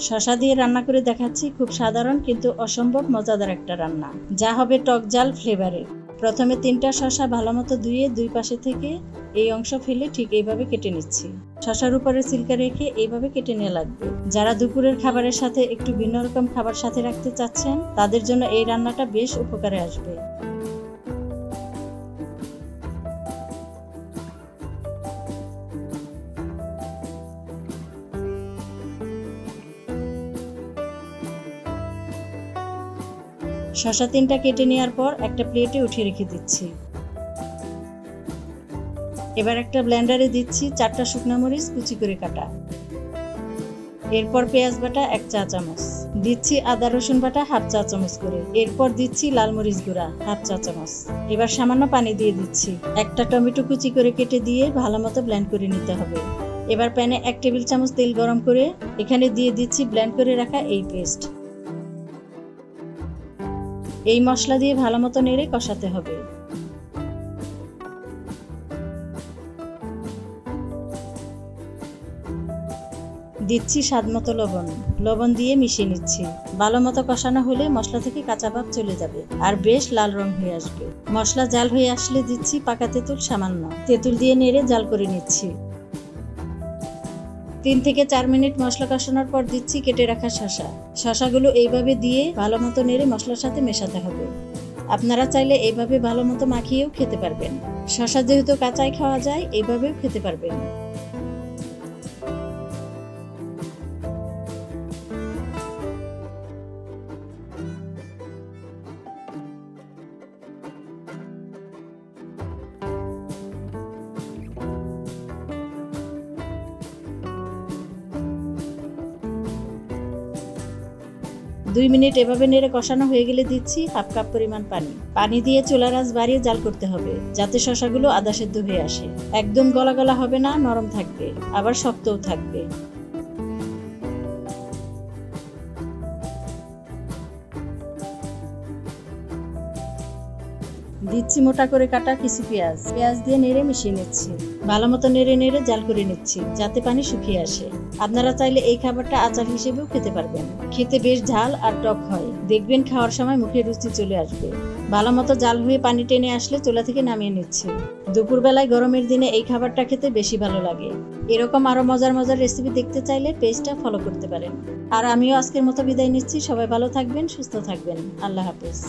শসা দিয়ে রান্না করে দেখাচ্ছি, খুব সাধারণ কিন্তু অসম্ভব মজাদার একটা রান্না, যা হবে টক ঝাল ফ্লেভারের। প্রথমে 3টা শসা ভালোমতো ধুয়ে দুই পাশে থেকে এই অংশ ফেলে ঠিক এইভাবে কেটে নিচ্ছি। শসার উপরে ছিলকা রেখে এইভাবে কেটে নেওয়া লাগবে। যারা দুপুরের খাবারের সাথে একটু ভিন্ন রকম খাবার সাথে রাখতে চাচ্ছেন, তাদের জন্য এই রান্নাটা বেশ উপকারে আসবে। শসা 3টা কেটে নেওয়ার পর একটা প্লেটে উঠিয়ে রেখে দিচ্ছি। এবার একটা ব্লেন্ডারে দিচ্ছি 4টা শুকনো মরিচ কুচি করে কাটা। এরপর পেঁয়াজ বাটা 1 চা চামচ দিচ্ছি, আদা রসুন বাটা 1/2 চা চামচ করে। এরপর দিচ্ছি লাল মরিচ গুঁড়া 1/2 চা চামচ। এবার সামান্য পানি দিয়ে দিচ্ছি। একটা টমেটো কুচি করে কেটে দিয়ে ভালোমতো ব্লেন্ড করে নিতে হবে। এবার প্যানে 1 টেবিল চামচ তেল গরম করে এখানে দিয়ে দিচ্ছি ব্লেন্ড করে রাখা এই পেস্ট। এই মশলা দিয়ে ভালোমতো নেড়ে কষাতে হবে। দিচ্ছি স্বাদমতো লবণ দিয়ে মিশিয়ে নিচ্ছি। ভালোমতো কষানো হলে মশলা থেকে কাঁচা ভাব চলে যাবে আর বেশ লাল রং হয়ে আসবে। মশলা জাল হয়ে আসলে দিচ্ছি পাকা তেঁতুল সামান্য। তেঁতুল দিয়ে নেড়ে জাল করে নিচ্ছি। 3 থেকে 4 মিনিট মশলা কষানোর পর দিচ্ছি কেটে রাখা শসাগুলো এইভাবে দিয়ে ভালোমতো নেড়ে মশলার সাথে মেশাতে হবে। আপনারা চাইলে এইভাবে ভালোমতো মাখিয়েও খেতে পারবেন। শসা যেহেতু কাঁচাই খাওয়া যায়, এইভাবেও খেতে পারবেন। দুই মিনিট এভাবে নেড়ে কষানো হয়ে গেলে দিচ্ছি 1/2 কাপ পরিমাণ পানি দিয়ে চুলার আঁচ বাড়িয়ে জাল করতে হবে, যাতে শসাগুলো আধা সেদ্ধ হয়ে আসে। একদম গলা গলা হবে না, নরম থাকবে, আবার শক্তও থাকবে। দিচ্ছি মোটা করে কাটা কিছু পেঁয়াজ দিয়ে নেড়ে মিশিয়ে নিচ্ছি। ভালোমতো নেড়ে জাল করে নিচ্ছি, যাতে পানি শুকিয়ে আসে। আপনারা চাইলে এই খাবারটা আচার হিসেবেও খেতে পারবেন। খেতে বেশ ঝাল আর টক হয়, দেখবেন খাওয়ার সময় মুখে রুচি চলে আসবে। ভালোমতো জাল হয়ে পানি টেনে আসলে চুলা থেকে নামিয়ে নিচ্ছি। দুপুরবেলায় গরমের দিনে এই খাবারটা খেতে বেশি ভালো লাগে। এরকম আরো মজার রেসিপি দেখতে চাইলে পেজটা ফলো করতে পারেন। আর আমিও আজকের মতো বিদায় নিচ্ছি। সবাই ভালো থাকবেন, সুস্থ থাকবেন। আল্লাহ হাফেজ।